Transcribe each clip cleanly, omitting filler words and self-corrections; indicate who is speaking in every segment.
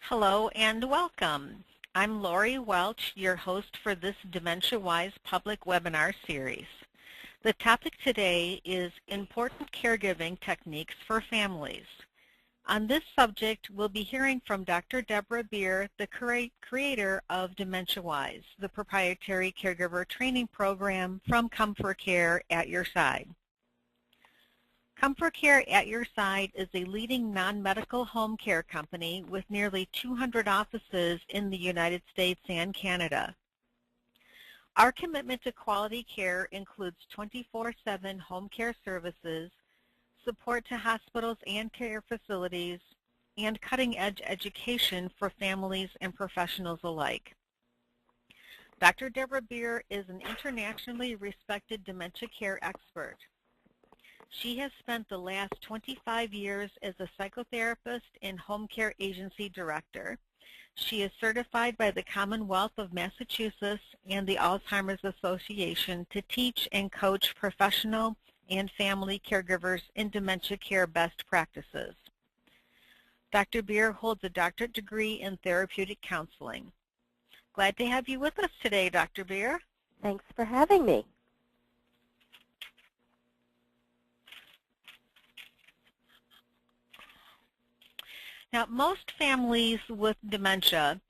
Speaker 1: Hello and welcome. I'm Lori Welch, your host for this Dementiawise public webinar series. The topic today is important caregiving techniques for families. On this subject, we'll be hearing from Dr. Deborah Beer, the creator of Dementiawise, the proprietary caregiver training program from ComForCare at your side. ComForCare at your side is a leading non-medical home care company with nearly 200 offices in the United States and Canada. Our commitment to quality care includes 24/7 home care services, support to hospitals and care facilities, and cutting-edge education for families and professionals alike. Dr. Deborah Beer is an internationally respected dementia care expert. She has spent the last 25 years as a psychotherapist and home care agency director. She is certified by the Commonwealth of Massachusetts and the Alzheimer's Association to teach and coach professional and family caregivers in dementia care best practices. Dr. Beer holds a doctorate degree in therapeutic counseling. Glad to have you with us today, Dr. Beer.
Speaker 2: Thanks for having me.
Speaker 1: Now, most families with dementia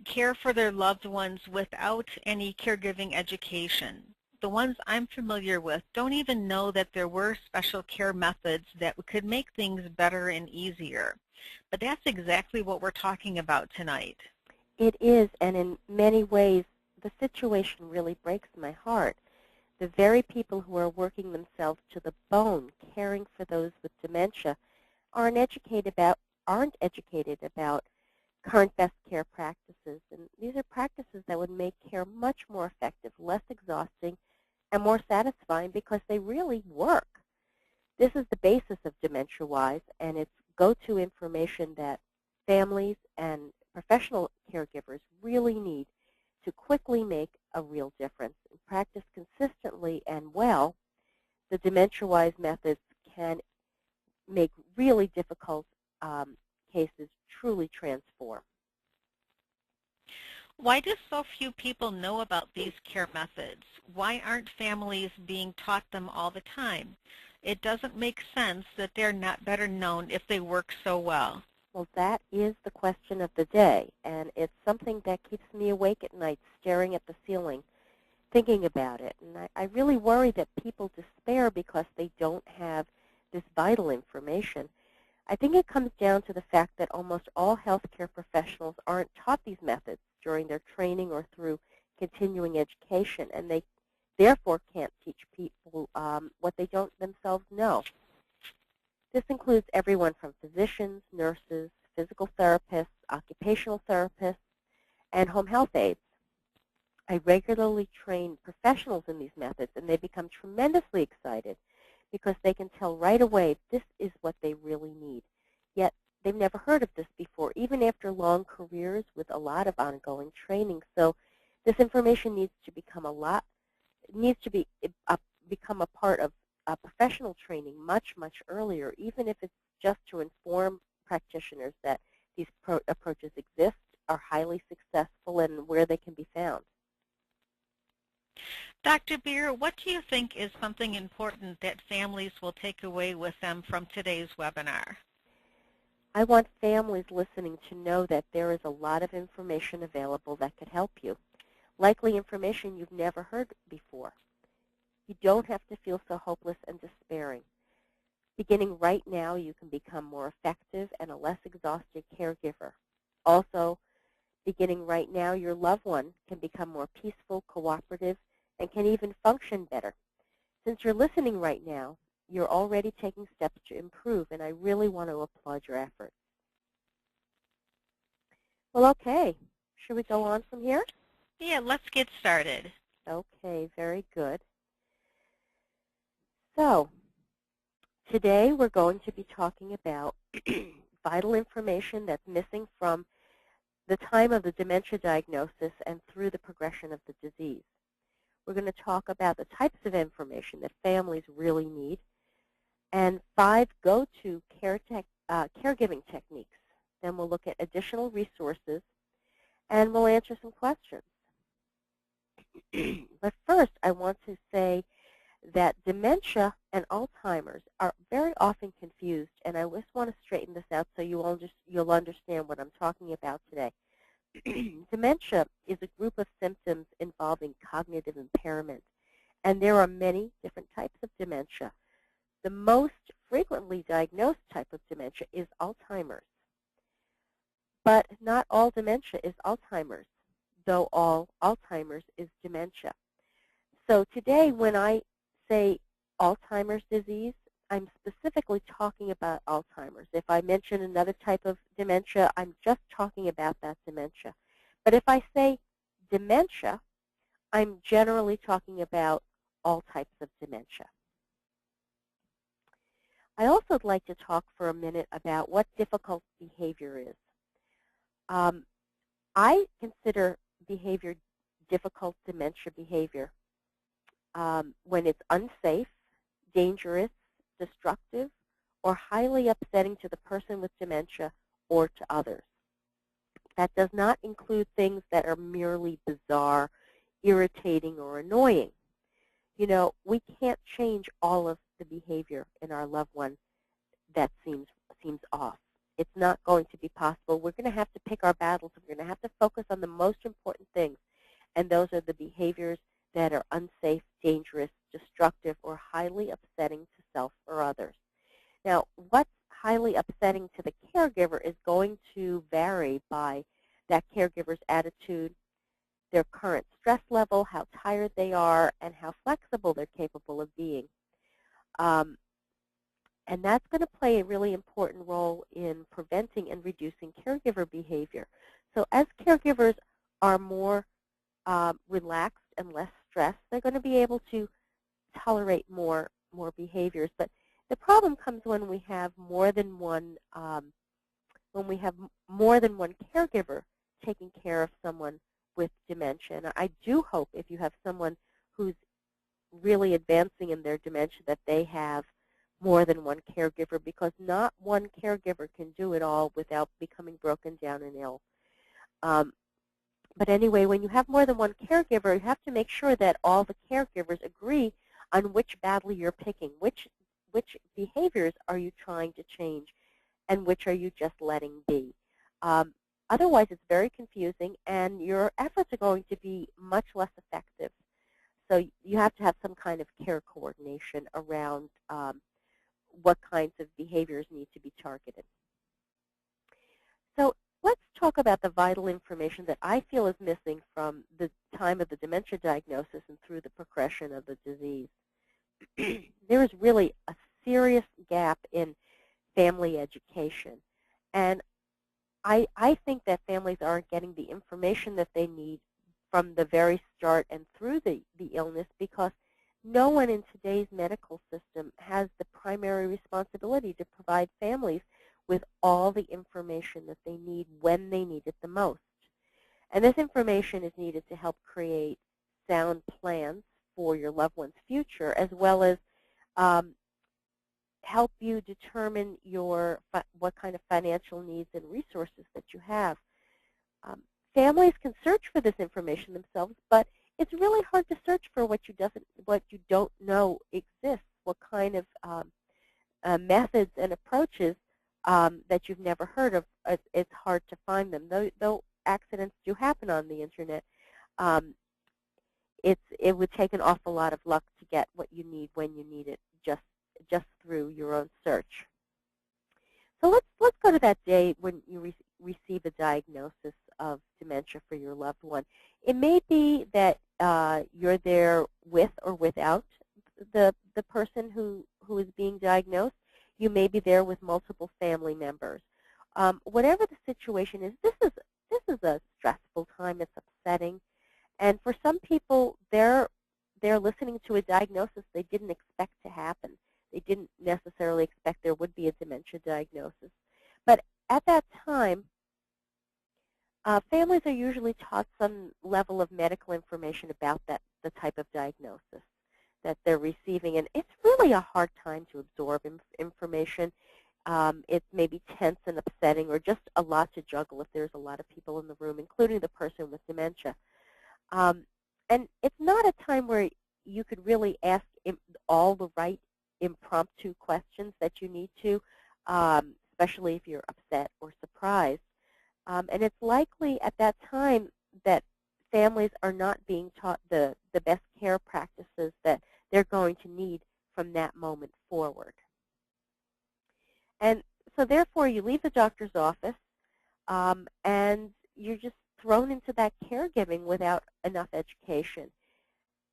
Speaker 1: care for their loved ones without any caregiving education. The ones I'm familiar with don't even know that there were special care methods that could make things better and easier. But that's exactly what we're talking about tonight.
Speaker 2: It is, and in many ways, the situation really breaks my heart. The very people who are working themselves to the bone, caring for those with dementia, aren't educated about current best care practices. And these are practices that would make care much more effective, less exhausting, and more satisfying because they really work. This is the basis of Dementiawise, and it's go-to information that families and professional caregivers really need to quickly make a real difference. And practice consistently and well, the Dementiawise methods can make really difficult cases truly transform.
Speaker 1: Why do so few people know about these care methods? Why aren't families being taught them all the time? It doesn't make sense that they're not better known if they work so well.
Speaker 2: Well, that is the question of the day, and it's something that keeps me awake at night, staring at the ceiling, thinking about it. And I really worry that people despair because they don't have this vital information. I think it comes down to the fact that almost all healthcare professionals aren't taught these methods during their training or through continuing education, and they therefore can't teach people what they don't themselves know. This includes everyone from physicians, nurses, physical therapists, occupational therapists, and home health aides. I regularly train professionals in these methods, and they become tremendously excited because they can tell right away this is what they really need. Yet they've never heard of this before, even after long careers with a lot of ongoing training. So this information needs to become become a part of professional training much, much earlier, even if it's just to inform practitioners that these approaches exist, are highly successful, and where they can be found.
Speaker 1: Dr. Beer, what do you think is something important that families will take away with them from today's webinar?
Speaker 2: I want families listening to know that there is a lot of information available that could help you, likely information you've never heard before. You don't have to feel so hopeless and despairing. Beginning right now, you can become more effective and a less exhausted caregiver. Also, beginning right now, your loved one can become more peaceful, cooperative, and can even function better. Since you're listening right now, you're already taking steps to improve, and I really want to applaud your efforts. Well, okay. Should we go on from here?
Speaker 1: Yeah, let's get started.
Speaker 2: Okay, very good. So, today we're going to be talking about vital information that's missing from the time of the dementia diagnosis and through the progression of the disease. We're going to talk about the types of information that families really need and 5 go-to caregiving techniques Then we'll look at additional resources, and we'll answer some questions. But first, I want to say that dementia and Alzheimer's are very often confused, and I just want to straighten this out so you'll understand what I'm talking about today. Dementia is a group of symptoms involving cognitive impairment, and there are many different types of dementia. The most frequently diagnosed type of dementia is Alzheimer's, but not all dementia is Alzheimer's, though all Alzheimer's is dementia. So today, when I say Alzheimer's disease, I'm specifically talking about Alzheimer's. If I mention another type of dementia, I'm just talking about that dementia. But if I say dementia, I'm generally talking about all types of dementia. I also would like to talk for a minute about what difficult behavior is. I consider behavior difficult dementia behavior when it's unsafe, dangerous, destructive, or highly upsetting to the person with dementia or to others. That does not include things that are merely bizarre, irritating, or annoying. You know, we can't change all of the behavior in our loved one that seems off. It's not going to be possible. We're going to have to pick our battles. We're going to have to focus on the most important things, and those are the behaviors that are unsafe, dangerous, destructive, or highly upsetting to self or others. Now, what's highly upsetting to the caregiver is going to vary by that caregiver's attitude, their current stress level, how tired they are, and how flexible they're capable of being. And that's going to play a really important role in preventing and reducing caregiver behavior. So as caregivers are more relaxed and less stressed, they're going to be able to tolerate more behaviors. But the problem comes when we have more than one caregiver taking care of someone with dementia. And I do hope if you have someone who's really advancing in their dementia that they have more than one caregiver, because not one caregiver can do it all without becoming broken down and ill. But anyway, when you have more than one caregiver, you have to make sure that all the caregivers agree on which battle you're picking, which behaviors are you trying to change, and which are you just letting be. Otherwise, it's very confusing, and your efforts are going to be much less effective. So you have to have some kind of care coordination around what kinds of behaviors need to be targeted. So let's talk about the vital information that I feel is missing from the time of the dementia diagnosis and through the progression of the disease. There is really a serious gap in family education. And I think that families aren't getting the information that they need from the very start and through the illness, because no one in today's medical system has the primary responsibility to provide families with all the information that they need when they need it the most. And this information is needed to help create sound plans for your loved one's future, as well as help you determine what kind of financial needs and resources that you have. Families can search for this information themselves, but it's really hard to search for what you don't know exists, what kind of methods and approaches that you've never heard of. It's hard to find them. Though accidents do happen on the Internet, it would take an awful lot of luck to get what you need when you need it, just through your own search. So let's go to that day when you receive a diagnosis of dementia for your loved one. It may be that you're there with or without the person who is being diagnosed. You may be there with multiple family members. Whatever the situation is, this is a stressful time. It's upsetting, and for some people, they're listening to a diagnosis they didn't expect to happen. They didn't necessarily expect there would be a dementia diagnosis. But at that time, families are usually taught some level of medical information about the type of diagnosis that they're receiving. And it's really a hard time to absorb information. It may be tense and upsetting, or just a lot to juggle if there's a lot of people in the room, including the person with dementia. And it's not a time where you could really ask all the right impromptu questions that you need to, especially if you're upset or surprised. And it's likely at that time that families are not being taught the best care practices that they're going to need from that moment forward. And so therefore, you leave the doctor's office, and you're just thrown into that caregiving without enough education.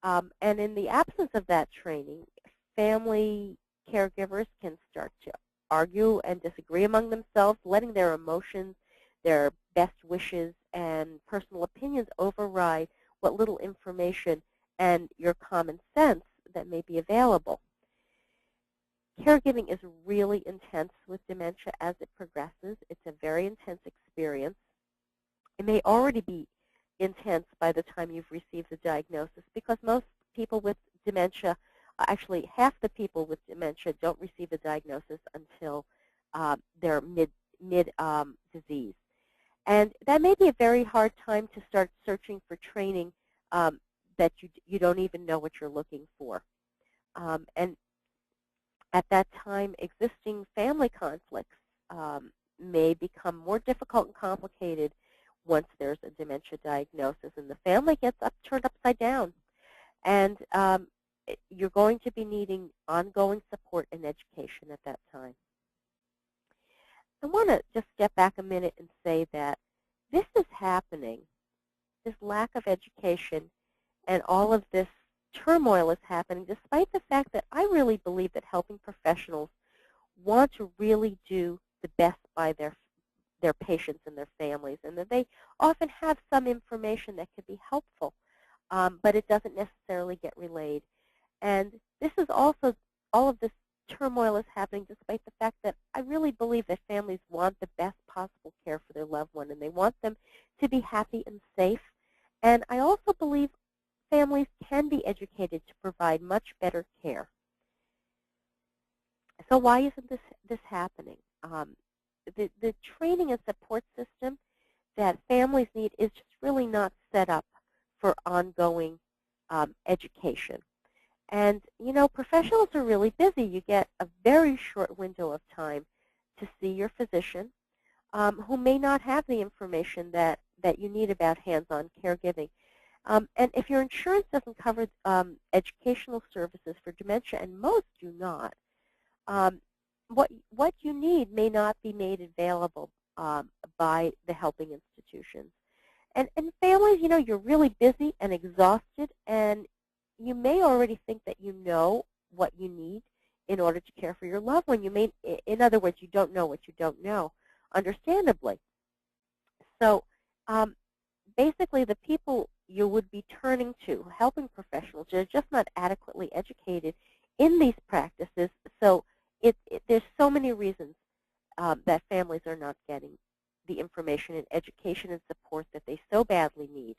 Speaker 2: And in the absence of that training, family caregivers can start to argue and disagree among themselves, letting their emotions, their best wishes, and personal opinions override what little information and your common sense that may be available. Caregiving is really intense with dementia as it progresses. It's a very intense experience. It may already be intense by the time you've received the diagnosis, because most people with dementia, actually half the people with dementia, don't receive the diagnosis until they're mid-disease. And that may be a very hard time to start searching for training that you don't even know what you're looking for. And at that time, existing family conflicts may become more difficult and complicated once there's a dementia diagnosis, and the family gets turned upside down. And you're going to be needing ongoing support and education at that time. I want to just step back a minute and say that this is happening. This lack of education and all of this turmoil is happening despite the fact that I really believe that helping professionals want to really do the best by their patients and their families, and that they often have some information that could be helpful, but it doesn't necessarily get relayed. And this is also, all of this turmoil is happening despite the fact that I really believe that families want the best possible care for their loved one, and they want them to be happy and safe. And I also believe families can be educated to provide much better care. So why isn't this happening? The training and support system that families need is just really not set up for ongoing education. And, you know, professionals are really busy. You get a very short window of time to see your physician, who may not have the information that you need about hands-on caregiving. And if your insurance doesn't cover educational services for dementia, and most do not, what you need may not be made available by the helping institutions. And families, you know, you're really busy and exhausted, and you may already think that you know what you need in order to care for your loved one. You may, in other words, you don't know what you don't know, understandably. So basically, the people you would be turning to, helping professionals, are just not adequately educated in these practices. So there's so many reasons that families are not getting the information and education and support that they so badly need.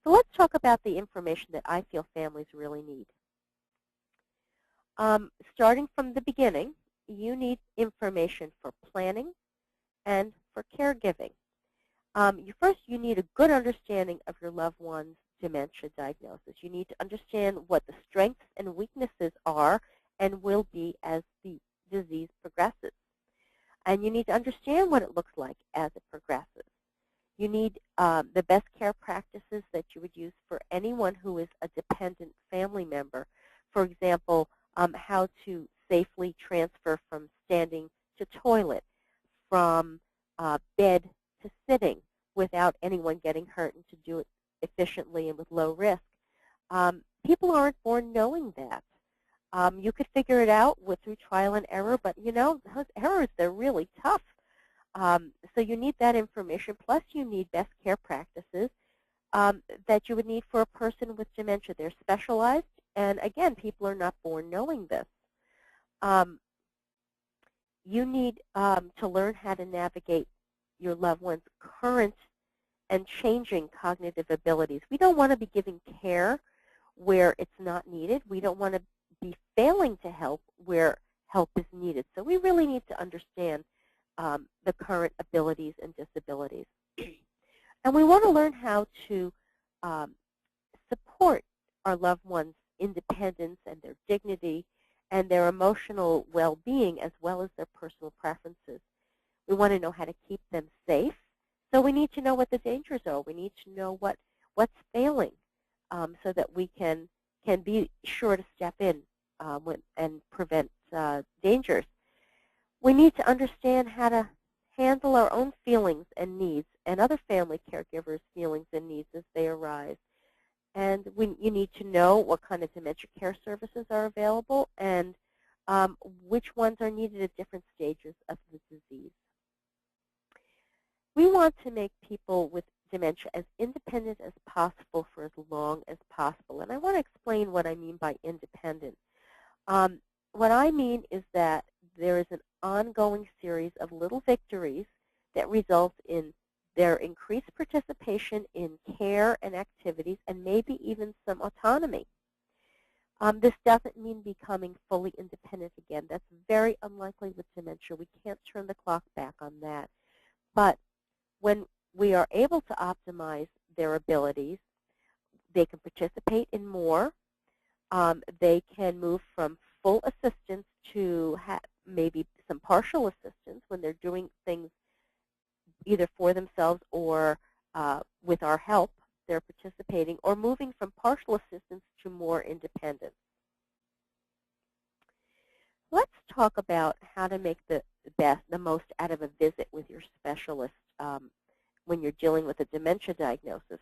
Speaker 2: So let's talk about the information that I feel families really need. Starting from the beginning, you need information for planning and for caregiving. First, you need a good understanding of your loved one's dementia diagnosis. You need to understand what the strengths and weaknesses are and will be as the disease progresses. And you need to understand what it looks like as it progresses. You need the best care practices that you would use for anyone who is a dependent family member. For example, how to safely transfer from standing to toilet, from bed to sitting without anyone getting hurt, and to do it efficiently and with low risk. People aren't born knowing that. You could figure it out through trial and error, but you know, those errors, they're really tough. So you need that information, plus you need best care practices that you would need for a person with dementia. They're specialized, and again, people are not born knowing this. You need to learn how to navigate your loved one's current and changing cognitive abilities. We don't want to be giving care where it's not needed. We don't want to be failing to help where help is needed. So we really need understand the current abilities and disabilities. And we want to learn how to support our loved ones' independence and their dignity and their emotional well-being as well as their personal preferences. We want to know how to keep them safe. So we need to know what the dangers are. We need to know what's failing so that we can be sure to step in and prevent dangers. We need to understand how to handle our own feelings and needs and other family caregivers' feelings and needs as they arise. And you need to know what kind of dementia care services are available and which ones are needed at different stages of the disease. We want to make people with dementia as independent as possible for as long as possible. And I want to explain what I mean by independent. What I mean is that there is an ongoing series of little victories that result in their increased participation in care and activities and maybe even some autonomy. This doesn't mean becoming fully independent again. That's very unlikely with dementia. We can't turn the clock back on that. But when we are able to optimize their abilities, they can participate in more. They can move from full assistance to maybe some partial assistance when they're doing things either for themselves or with our help. They're participating, or moving from partial assistance to more independence. Let's talk about how to make the most out of a visit with your specialist when you're dealing with a dementia diagnosis.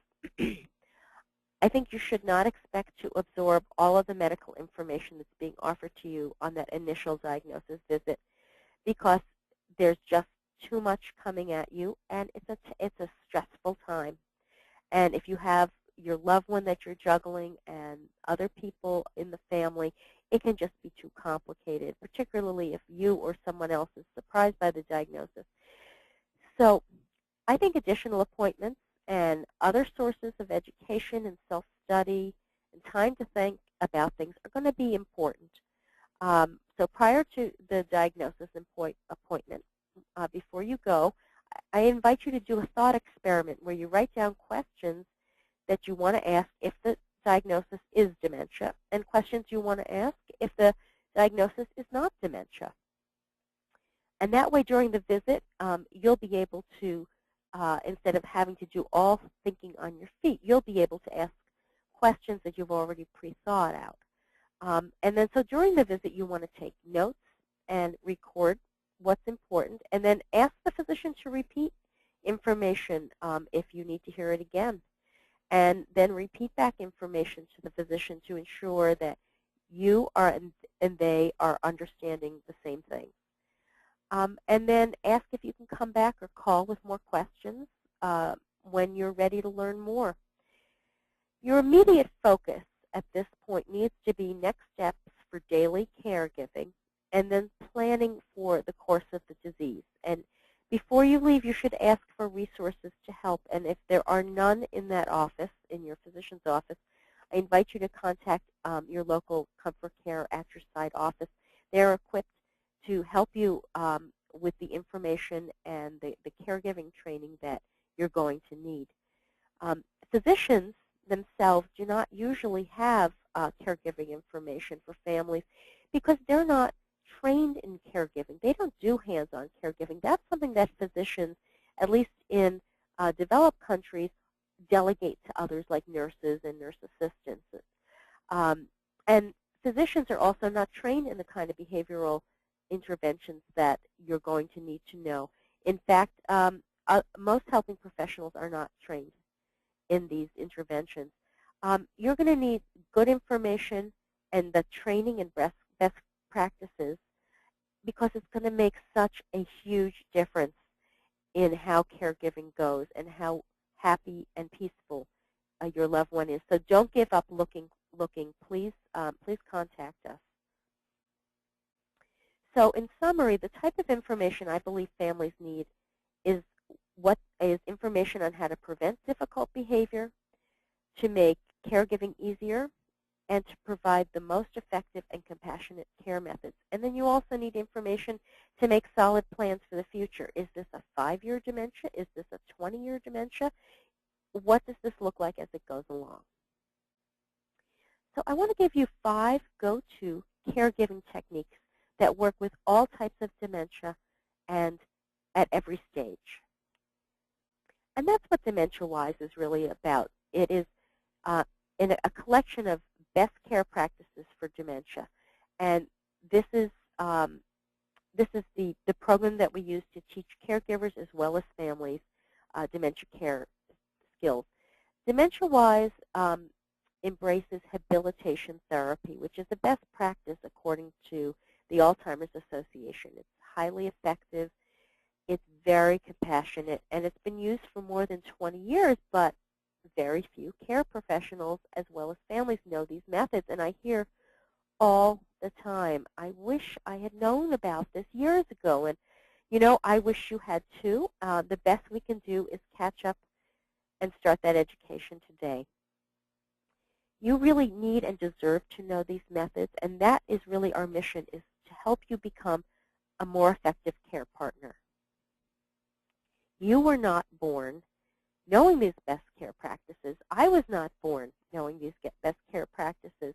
Speaker 2: I think you should not expect to absorb all of the medical information that's being offered to you on that initial diagnosis visit because there's just too much coming at you, and it's a stressful time. And if you have your loved one that you're juggling and other people in the family, it can just be too complicated, particularly if you or someone else is surprised by the diagnosis. So I think additional appointments and other sources of education and self-study and time to think about things are going to be important. So prior to the diagnosis appointment, before you go, I invite you to do a thought experiment where you write down questions that you want to ask if the diagnosis is dementia and questions you want to ask if the diagnosis is not dementia. And that way during the visit, you'll be able to, instead of having to do all thinking on your feet, you'll be able to ask questions that you've already pre-thought out. And then so during the visit, you want to take notes and record what's important, and then ask the physician to repeat information if you need to hear it again. And then repeat back information to the physician to ensure that you are and they are understanding the same thing. And then ask if you can come back or call with more questions when you're ready to learn more. Your immediate focus at this point needs to be next steps for daily caregiving and then planning for the course of the disease. And before you leave, you should ask for resources to help. And if there are none in that office, in your physician's office, I invite you to contact your local ComForCare at your side office. They're equipped to help you with the information and the caregiving training that you're going to need. Physicians themselves do not usually have caregiving information for families because they're not trained in caregiving. They don't do hands-on caregiving. That's something that physicians, at least in developed countries, delegate to others like nurses and nurse assistants. And physicians are also not trained in the kind of behavioral interventions that you're going to need to know. In fact, most helping professionals are not trained in these interventions. You're going to need good information and the training and best practices because it's going to make such a huge difference in how caregiving goes and how happy and peaceful your loved one is. So don't give up looking. Please contact us. So in summary, the type of information I believe families need is information on how to prevent difficult behavior, to make caregiving easier, and to provide the most effective and compassionate care methods. And then you also need information to make solid plans for the future. Is this a 5-year dementia? Is this a 20-year dementia? What does this look like as it goes along? So I want to give you 5 go-to caregiving techniques that work with all types of dementia and at every stage. And that's what Dementiawise is really about. It is in a collection of best care practices for dementia. And this is the program that we use to teach caregivers as well as families dementia care skills. Dementiawise embraces habilitation therapy, which is the best practice according to the Alzheimer's Association. It's highly effective. It's very compassionate, and it's been used for more than 20 years, but very few care professionals as well as families know these methods. And I hear all the time, I wish I had known about this years ago. And, you know, I wish you had too. The best we can do is catch up and start that education today. You really need and deserve to know these methods, and that is really our mission, is to help you become a more effective care partner. You were not born knowing these best care practices. I was not born knowing these best care practices.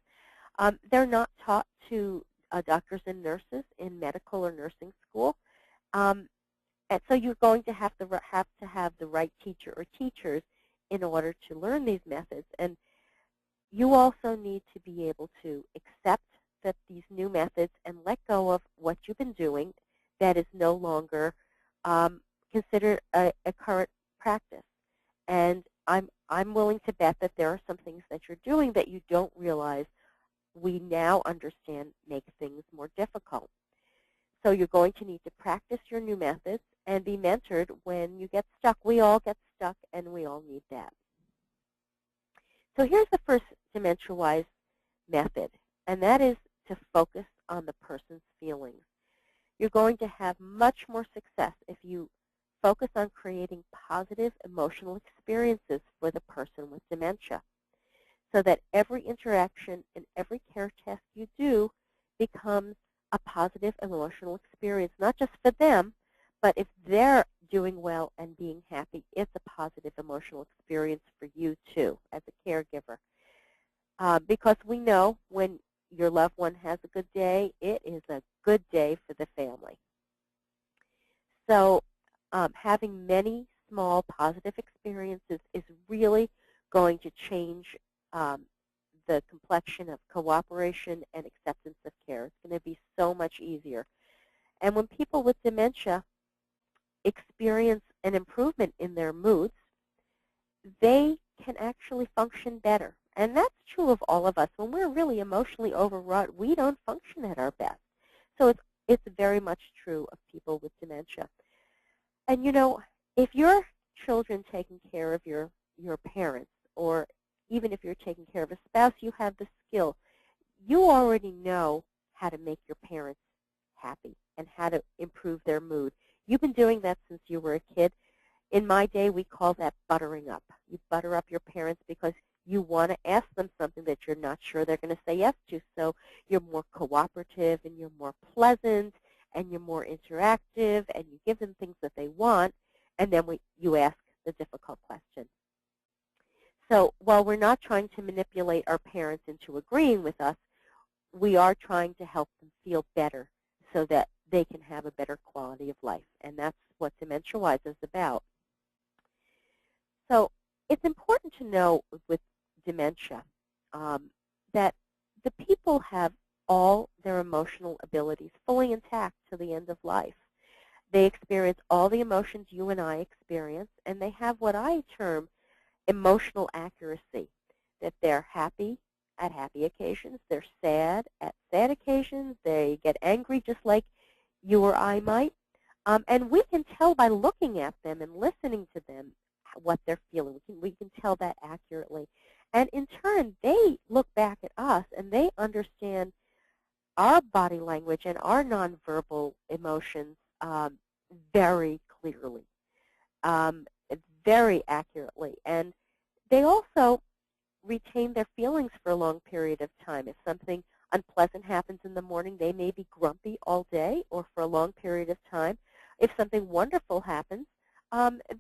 Speaker 2: They're not taught to doctors and nurses in medical or nursing school. And so you're going to have to have the right teacher or teachers in order to learn these methods. And you also need to be able to accept that these new methods and let go of what you've been doing that is no longer considered a current practice. And I'm willing to bet that there are some things that you're doing that you don't realize we now understand make things more difficult. So you're going to need to practice your new methods and be mentored when you get stuck. We all get stuck, and we all need that. So here's the first Dementiawise method, and that is to focus on the person's feelings. You're going to have much more success if you focus on creating positive emotional experiences for the person with dementia, so that every interaction and every care task you do becomes a positive emotional experience, not just for them, but if they're doing well and being happy, it's a positive emotional experience for you too as a caregiver. Because we know when your loved one has a good day, it is a good day for the family. So having many small positive experiences is really going to change the complexion of cooperation and acceptance of care. It's going to be so much easier. And when people with dementia experience an improvement in their moods, they can actually function better. And that's true of all of us. When we're really emotionally overwrought, we don't function at our best. So it's very much true of people with dementia. And, you know, if your children taking care of your parents, or even if you're taking care of a spouse, you have the skill. You already know how to make your parents happy and how to improve their mood. You've been doing that since you were a kid. In my day, we call that buttering up. You butter up your parents because you want to ask them something that you're not sure they're going to say yes to. So you're more cooperative and you're more pleasant and you're more interactive and you give them things that they want, and then you ask the difficult question. So while we're not trying to manipulate our parents into agreeing with us, we are trying to help them feel better so that they can have a better quality of life. And that's what Dementiawise is about. So it's important to know with dementia that the people have all their emotional abilities fully intact to the end of life. They experience all the emotions you and I experience, and they have what I term emotional accuracy, that they're happy at happy occasions, they're sad at sad occasions, they get angry just like you or I might, and we can tell by looking at them and listening to them what they're feeling. We can tell that accurately. And in turn, they look back at us and they understand our body language and our nonverbal emotions very clearly, very accurately. And they also retain their feelings for a long period of time. If something unpleasant happens in the morning, they may be grumpy all day or for a long period of time. If something wonderful happens,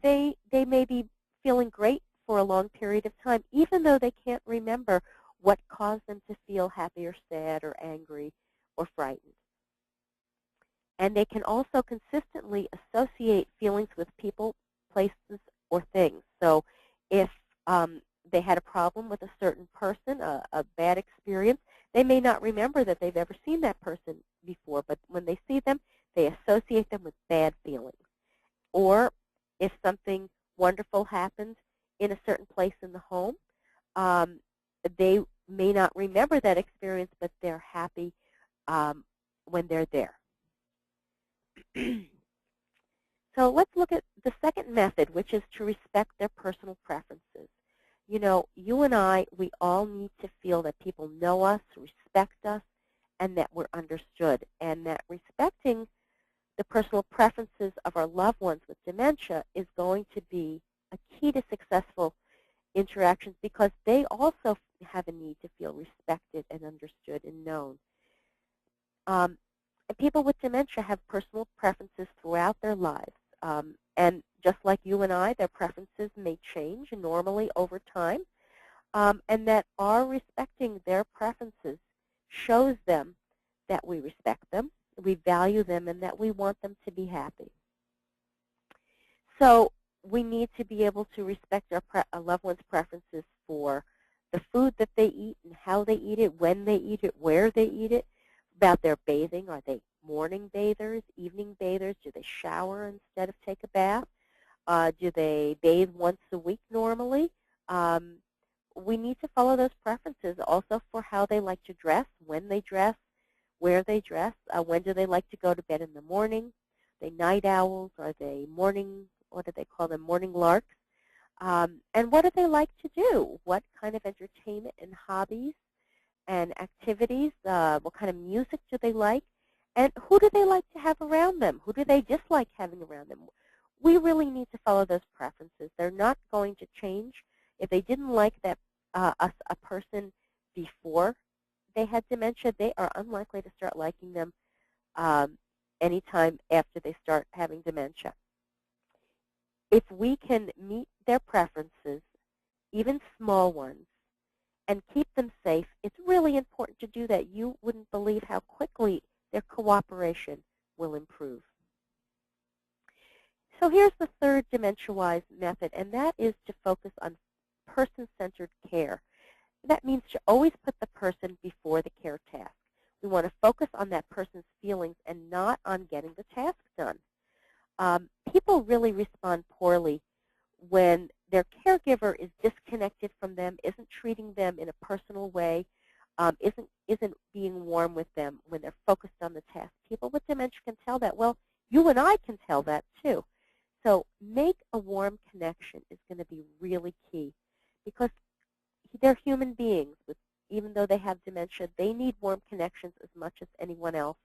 Speaker 2: they may be feeling great for a long period of time, even though they can't remember what caused them to feel happy or sad or angry or frightened. And they can also consistently associate feelings with people, places, or things. So if they had a problem with a certain person, a bad experience, they may not remember that they've ever seen that person before, but when they see them, they associate them with bad feelings. Or if something wonderful happens in a certain place in the home, they may not remember that experience, but they're happy when they're there. So let's look at the second method, which is to respect their personal preferences. You know, you and I, we all need to feel that people know us, respect us, and that we're understood, and that respecting the personal preferences of our loved ones with dementia is going to be a key to successful interactions, because they also have a need to feel respected and understood and known. And people with dementia have personal preferences throughout their lives. And just like you and I, their preferences may change normally over time. And that our respecting their preferences shows them that we respect them, we value them, and that we want them to be happy. So we need to be able to respect our loved ones' preferences for the food that they eat and how they eat it, when they eat it, where they eat it, about their bathing. Are they morning bathers, evening bathers? Do they shower instead of take a bath? Do they bathe once a week normally? We need to follow those preferences also for how they like to dress, when they dress, where they dress, when do they like to go to bed in the morning. Are they night owls? Are they morning, what do they call them, morning larks? And what do they like to do? What kind of entertainment and hobbies and activities? What kind of music do they like? And who do they like to have around them? Who do they dislike having around them? We really need to follow those preferences. They're not going to change. If they didn't like that a person before they had dementia, they are unlikely to start liking them anytime after they start having dementia. If we can meet their preferences, even small ones, and keep them safe, it's really important to do that. You wouldn't believe how quickly their cooperation will improve. So here's the third Dementiawise method, and that is to focus on person-centered care. That means to always put the person before the care task. We want to focus on that person's feelings and not on getting the task done. People really respond poorly when their caregiver is disconnected from them, isn't treating them in a personal way, isn't being warm with them when they're focused on the task. People with dementia can tell that. Well, you and I can tell that too. So make a warm connection is going to be really key, because they're human beings. Even though they have dementia, they need warm connections as much as anyone else.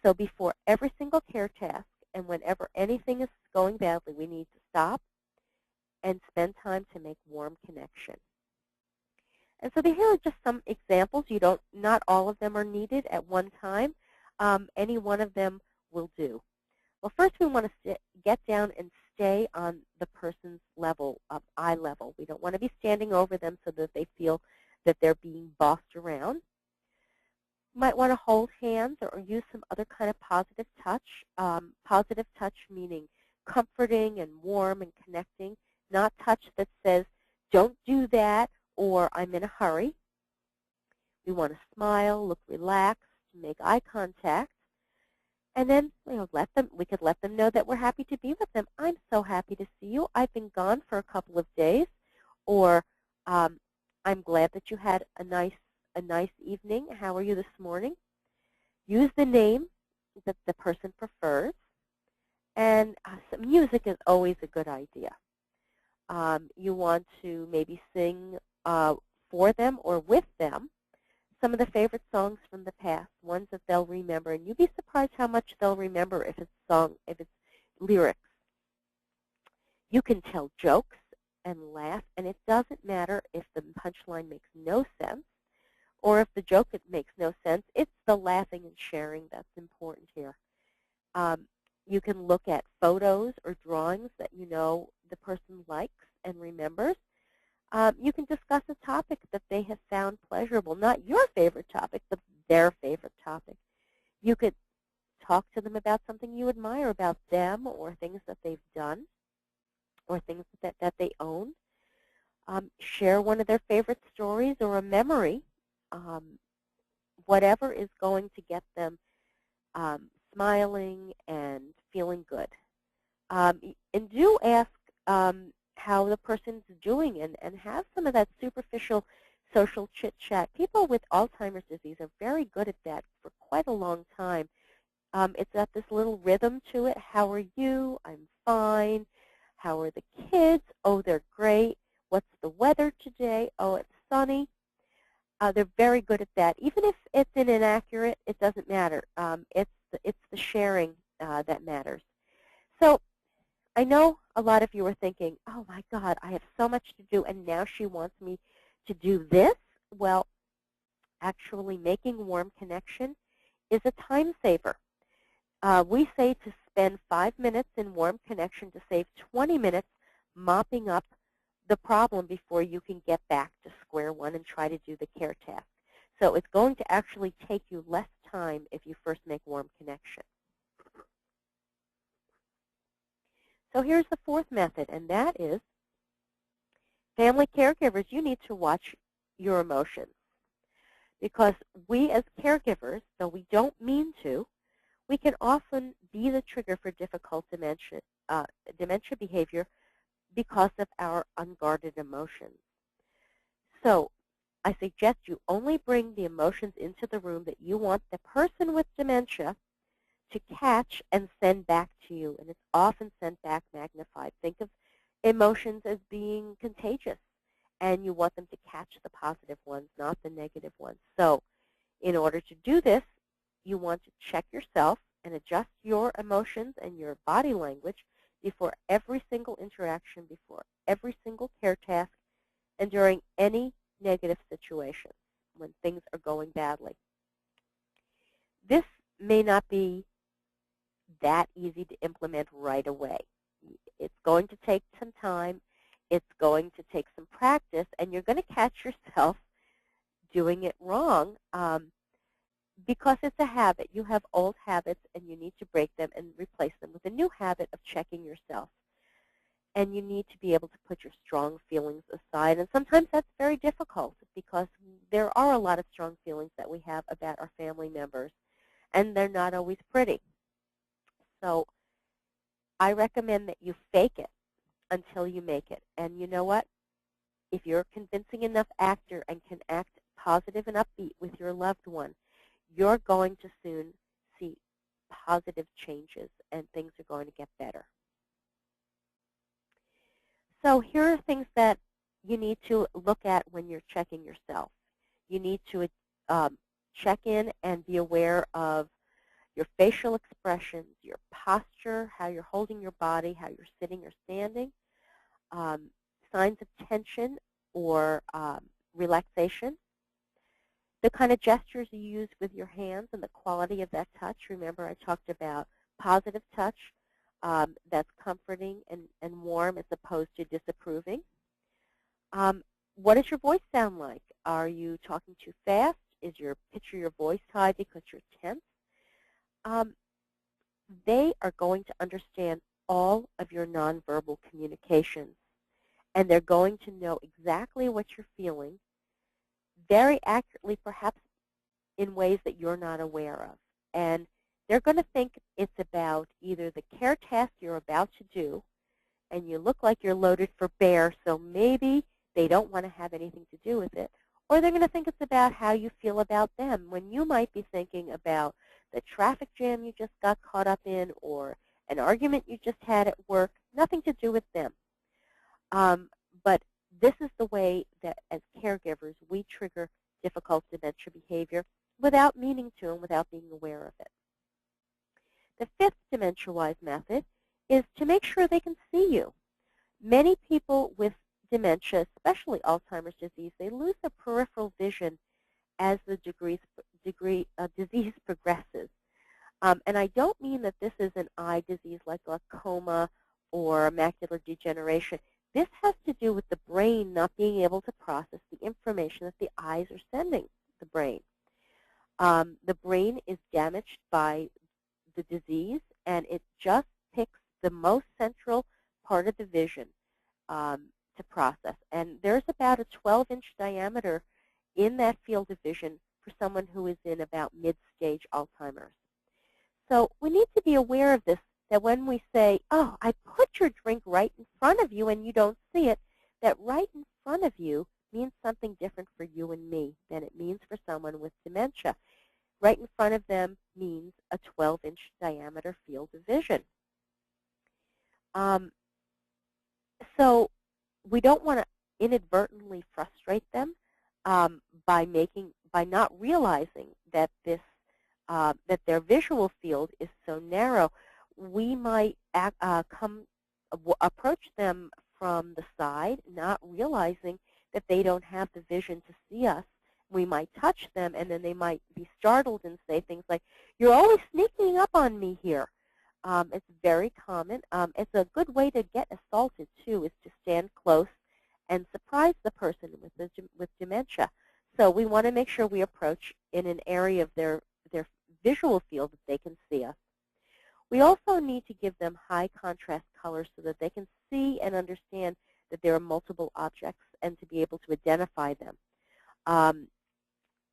Speaker 2: So before every single care task and whenever anything is going badly, we need to stop and spend time to make warm connection. And so here are just some examples. Not all of them are needed at one time. Any one of them will do. Well, first we want to get down and stay on the person's level, eye level. We don't want to be standing over them so that they feel that they're being bossed around. You might want to hold hands or use some other kind of positive touch. Positive touch meaning comforting and warm and connecting, not touch that says, don't do that, or I'm in a hurry. We want to smile, look relaxed, make eye contact. And then we could let them know that we're happy to be with them. I'm so happy to see you. I've been gone for a couple of days. Or I'm glad that you had a nice evening. How are you this morning? Use the name that the person prefers. And some music is always a good idea. You want to maybe sing for them or with them some of the favorite songs from the past, ones that they'll remember, and you'd be surprised how much they'll remember if it's lyrics. You can tell jokes and laugh, and it doesn't matter if the punchline makes no sense or if the joke makes no sense, it's the laughing and sharing that's important here. You can look at photos or drawings that you know the person likes and remembers. You can discuss a topic that they have found pleasurable, not your favorite topic, but their favorite topic. You could talk to them about something you admire about them or things that they've done or things that they own. Share one of their favorite stories or a memory, whatever is going to get them smiling and feeling good. And do ask how the person's doing and have some of that superficial social chit-chat. People with Alzheimer's disease are very good at that for quite a long time. It's got this little rhythm to it. How are you? I'm fine. How are the kids? Oh, they're great. What's the weather today? Oh, it's sunny. They're very good at that. Even if it's inaccurate, it doesn't matter. It's the sharing that matters. So I know a lot of you are thinking, oh, my God, I have so much to do, and now she wants me to do this. Well, actually making warm connection is a time saver. We say to spend 5 minutes in warm connection to save 20 minutes mopping up the problem before you can get back to square one and try to do the care task. So it's going to actually take you less time if you first make warm connection. So here's the fourth method, and that is family caregivers, you need to watch your emotions. Because we as caregivers, though we don't mean to, we can often be the trigger for difficult dementia behavior because of our unguarded emotions. So I suggest you only bring the emotions into the room that you want the person with dementia to catch and send back to you. And it's often sent back magnified. Think of emotions as being contagious, and you want them to catch the positive ones, not the negative ones. So in order to do this, you want to check yourself and adjust your emotions and your body language before every single interaction, before every single care task, and during any negative situation when things are going badly. This may not be that easy to implement right away. It's going to take some time. It's going to take some practice, and you're going to catch yourself doing it wrong because it's a habit. You have old habits, and you need to break them and replace them with a new habit of checking yourself. And you need to be able to put your strong feelings aside. And sometimes that's very difficult because there are a lot of strong feelings that we have about our family members, and they're not always pretty. So I recommend that you fake it until you make it. And you know what? If you're a convincing enough actor and can act positive and upbeat with your loved one, you're going to soon see positive changes, and things are going to get better. So here are things that you need to look at when you're checking yourself. You need to check in and be aware of your facial expressions, your posture, how you're holding your body, how you're sitting or standing, signs of tension or relaxation, the kind of gestures you use with your hands and the quality of that touch. Remember, I talked about positive touch that's comforting and warm as opposed to disapproving. What does your voice sound like? Are you talking too fast? Is your pitch of your voice high because you're tense? They are going to understand all of your nonverbal communications, and they're going to know exactly what you're feeling very accurately, perhaps in ways that you're not aware of. And they're going to think it's about either the care task you're about to do, and you look like you're loaded for bear, so maybe they don't want to have anything to do with it, or they're going to think it's about how you feel about them when you might be thinking about the traffic jam you just got caught up in or an argument you just had at work, nothing to do with them. But this is the way that as caregivers we trigger difficult dementia behavior without meaning to and without being aware of it. The fifth Dementiawise method is to make sure they can see you. Many people with dementia, especially Alzheimer's disease, they lose their peripheral vision as the disease progresses. And I don't mean that this is an eye disease like glaucoma or macular degeneration. This has to do with the brain not being able to process the information that the eyes are sending the brain. The brain is damaged by the disease, and it just picks the most central part of the vision to process. And there's about a 12-inch diameter in that field of vision for someone who is in about mid-stage Alzheimer's. So we need to be aware of this, that when we say, oh, I put your drink right in front of you and you don't see it, that right in front of you means something different for you and me than it means for someone with dementia. Right in front of them means a 12-inch diameter field of vision. So we don't want to inadvertently frustrate them by not realizing that that their visual field is so narrow. We might approach them from the side, not realizing that they don't have the vision to see us. We might touch them, and then they might be startled and say things like, "You're always sneaking up on me here." It's very common. It's a good way to get assaulted, too, is to stand close and surprise the person with dementia. So we want to make sure we approach in an area of their visual field that they can see us. We also need to give them high contrast colors so that they can see and understand that there are multiple objects and to be able to identify them. And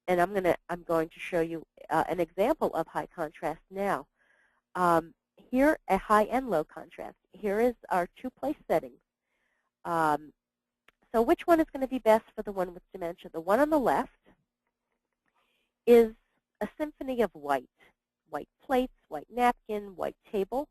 Speaker 2: I'm going to show you an example of high contrast now. Here, a high and low contrast. Here is our two-place settings. So which one is going to be best for the one with dementia? The one on the left is a symphony of white. White plates, white napkin, white table.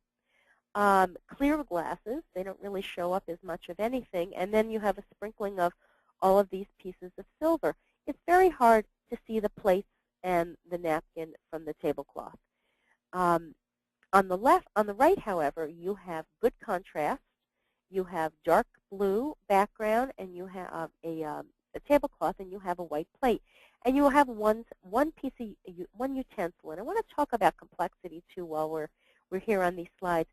Speaker 2: Clear glasses. They don't really show up as much of anything. And then you have a sprinkling of all of these pieces of silver. It's very hard to see the plates and the napkin from the tablecloth. On the right, however, you have good contrast. You have dark blue background, and you have a tablecloth, and you have a white plate, and you will have one utensil. And I want to talk about complexity too while we're here on these slides.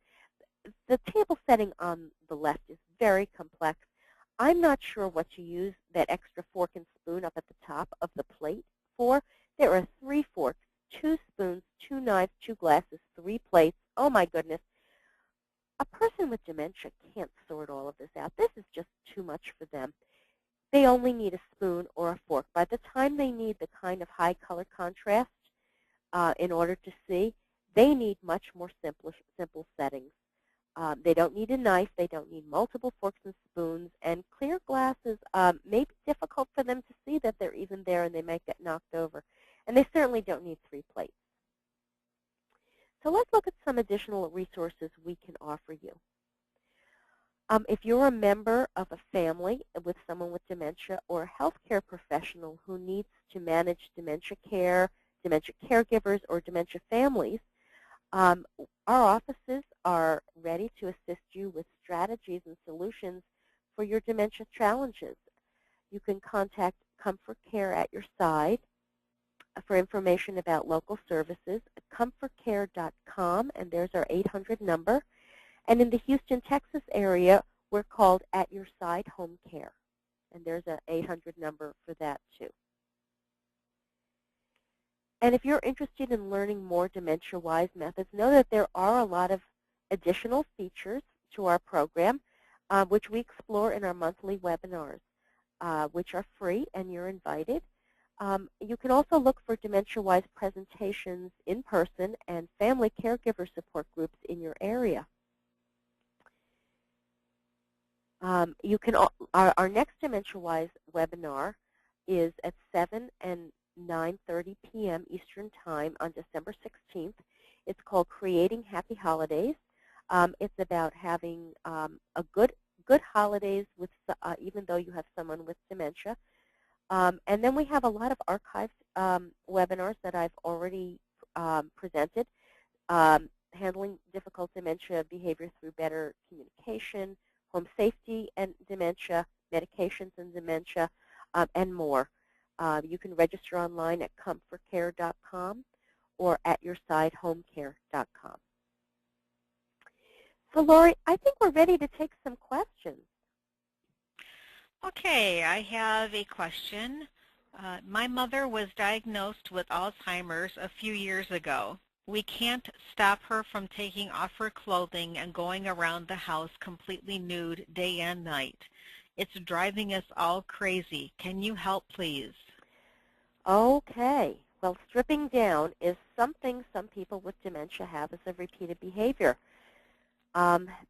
Speaker 2: The table setting on the left is very complex. I'm not sure what you use that extra fork and spoon up at the top of the plate for. There are 3 forks, 2 spoons, 2 knives, 2 glasses, 3 plates. Oh my goodness. A person with dementia can't sort all of this out. This is just too much for them. They only need a spoon or a fork. By the time they need the kind of high color contrast in order to see, they need much more simple settings. They don't need a knife. They don't need multiple forks and spoons. And clear glasses may be difficult for them to see that they're even there, and they might get knocked over. And they certainly don't need 3 plates. So let's look at some additional resources we can offer you. If you're a member of a family with someone with dementia or a healthcare professional who needs to manage dementia care, dementia caregivers, or dementia families, our offices are ready to assist you with strategies and solutions for your dementia challenges. You can contact ComForCare at your side for information about local services, ComForCare.com, and there's our 800 number. And in the Houston, Texas area, we're called At Your Side Home Care, and there's an 800 number for that too. And if you're interested in learning more Dementiawise methods, know that there are a lot of additional features to our program, which we explore in our monthly webinars, which are free, and you're invited. You can also look for Dementiawise presentations in person and family caregiver support groups in your area. Our next Dementiawise webinar is at 7 and 9:30 p.m. Eastern Time on December 16th. It's called Creating Happy Holidays. It's about having a good holidays with even though you have someone with dementia. And then we have a lot of archived webinars that I've already presented, handling difficult dementia behavior through better communication, home safety and dementia, medications and dementia, and more. You can register online at ComForCare.com or at yoursidehomecare.com. So, Lori, I think we're ready to take some questions.
Speaker 1: Okay, I have a question. My mother was diagnosed with Alzheimer's a few years ago. We can't stop her from taking off her clothing and going around the house completely nude day and night. It's driving us all crazy. Can you help, please?
Speaker 2: Okay. Well, stripping down is something some people with dementia have as a repeated behavior.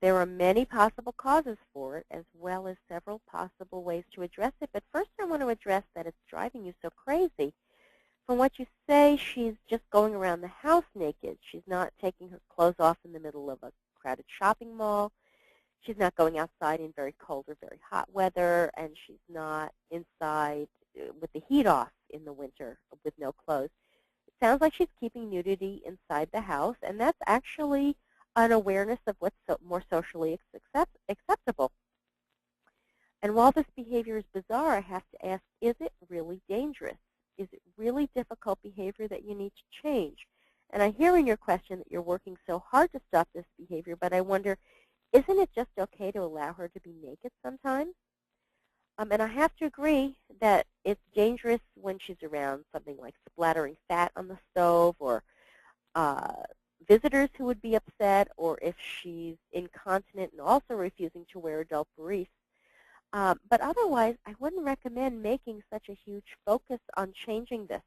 Speaker 2: There are many possible causes for it, as well as several possible ways to address it. But first I want to address that it's driving you so crazy. From what you say, she's just going around the house naked. She's not taking her clothes off in the middle of a crowded shopping mall. She's not going outside in very cold or very hot weather, and she's not inside with the heat off in the winter with no clothes. It sounds like she's keeping nudity inside the house, and that's actually an awareness of what's more socially acceptable. And while this behavior is bizarre, I have to ask, is it really dangerous? Is it really difficult behavior that you need to change? And I hear in your question that you're working so hard to stop this behavior, but I wonder, isn't it just okay to allow her to be naked sometimes? And I have to agree that it's dangerous when she's around something like splattering fat on the stove, or visitors who would be upset, or if she's incontinent and also refusing to wear adult briefs. But otherwise, I wouldn't recommend making such a huge focus on changing this.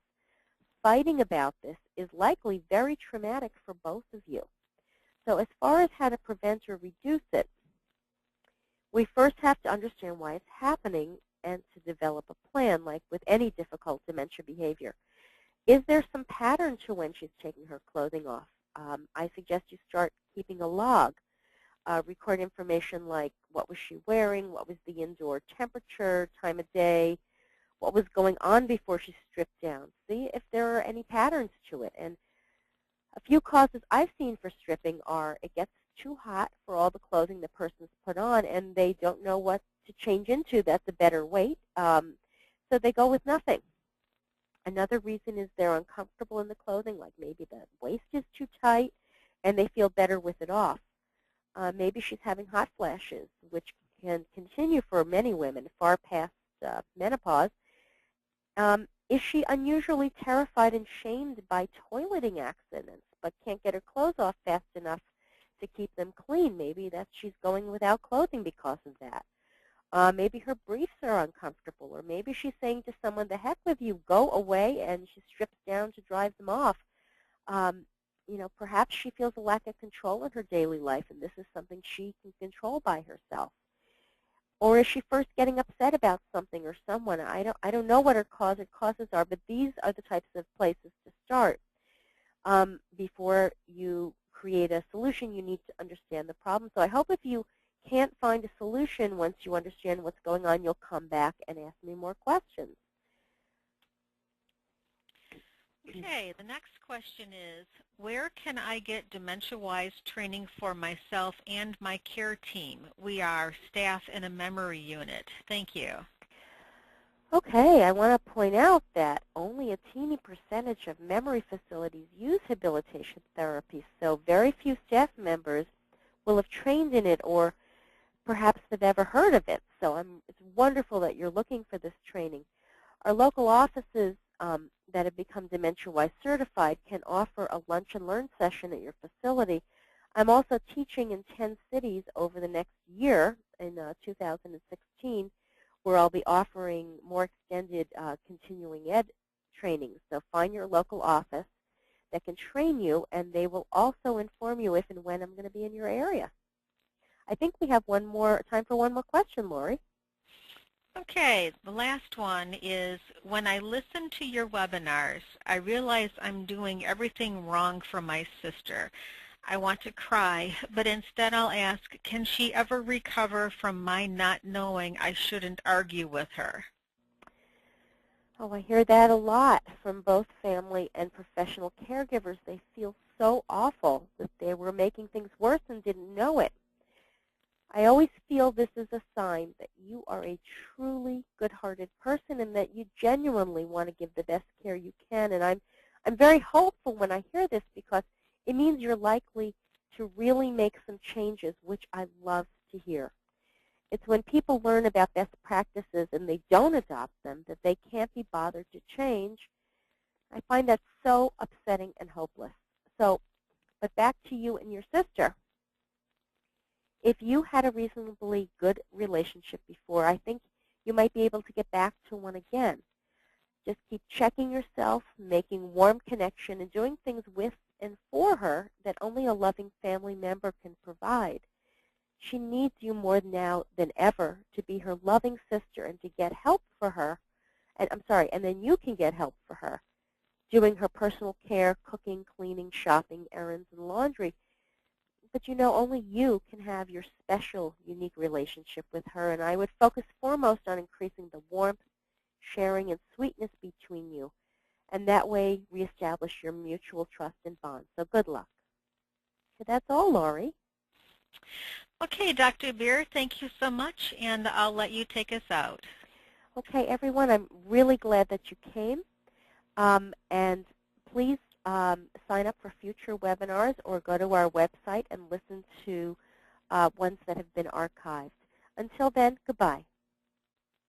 Speaker 2: Fighting about this is likely very traumatic for both of you. So as far as how to prevent or reduce it, we first have to understand why it's happening and to develop a plan, like with any difficult dementia behavior. Is there some pattern to when she's taking her clothing off? I suggest you start keeping a log. Record information like what was she wearing, what was the indoor temperature, time of day, what was going on before she stripped down. See if there are any patterns to it. And a few causes I've seen for stripping are it gets too hot for all the clothing the person's put on, and they don't know what to change into that's a better weight, so they go with nothing. Another reason is they're uncomfortable in the clothing, like maybe the waist is too tight, and they feel better with it off. Maybe she's having hot flashes, which can continue for many women far past menopause. Is she unusually terrified and shamed by toileting accidents, but can't get her clothes off fast enough to keep them clean? Maybe that she's going without clothing because of that. Maybe her briefs are uncomfortable, or maybe she's saying to someone, the heck with you, go away, and she strips down to drive them off. Perhaps she feels a lack of control in her daily life, and this is something she can control by herself. Or is she first getting upset about something or someone? I don't know what her causes are, but these are the types of places to start. Before you create a solution, you need to understand the problem. So I hope if you can't find a solution once you understand what's going on, you'll come back and ask me more questions.
Speaker 1: Okay, the next question is, where can I get Dementiawise training for myself and my care team? We are staff in a memory unit. Thank you.
Speaker 2: Okay, I want to point out that only a teeny percentage of memory facilities use habilitation therapy, so very few staff members will have trained in it, or perhaps they've ever heard of it. So it's wonderful that you're looking for this training. Our local offices that have become Dementiawise certified can offer a lunch and learn session at your facility. I'm also teaching in 10 cities over the next year in 2016, where I'll be offering more extended continuing ed training. So find your local office that can train you, and they will also inform you if and when I'm going to be in your area. I think we have time for one more question, Lori.
Speaker 1: Okay, the last one is, when I listen to your webinars, I realize I'm doing everything wrong for my sister. I want to cry, but instead I'll ask, can she ever recover from my not knowing I shouldn't argue with her?
Speaker 2: Oh, I hear that a lot from both family and professional caregivers. They feel so awful that they were making things worse and didn't know it. I always feel this is a sign that you are a truly good-hearted person and that you genuinely want to give the best care you can. And I'm very hopeful when I hear this because it means you're likely to really make some changes, which I love to hear. It's when people learn about best practices and they don't adopt them that they can't be bothered to change. I find that so upsetting and hopeless. But back to you and your sister. If you had a reasonably good relationship before, I think you might be able to get back to one again. Just keep checking yourself, making warm connection, and doing things with and for her that only a loving family member can provide. She needs you more now than ever to be her loving sister and to get help for her. And then you can get help for her, doing her personal care, cooking, cleaning, shopping, errands, and laundry. But only you can have your special, unique relationship with her, and I would focus foremost on increasing the warmth, sharing, and sweetness between you, and that way reestablish your mutual trust and bond. So good luck. So that's all, Laurie.
Speaker 1: Okay, Dr. Beer, thank you so much, and I'll let you take us out.
Speaker 2: Okay, everyone, I'm really glad that you came, and please sign up for future webinars or go to our website and listen to ones that have been archived. Until then, goodbye.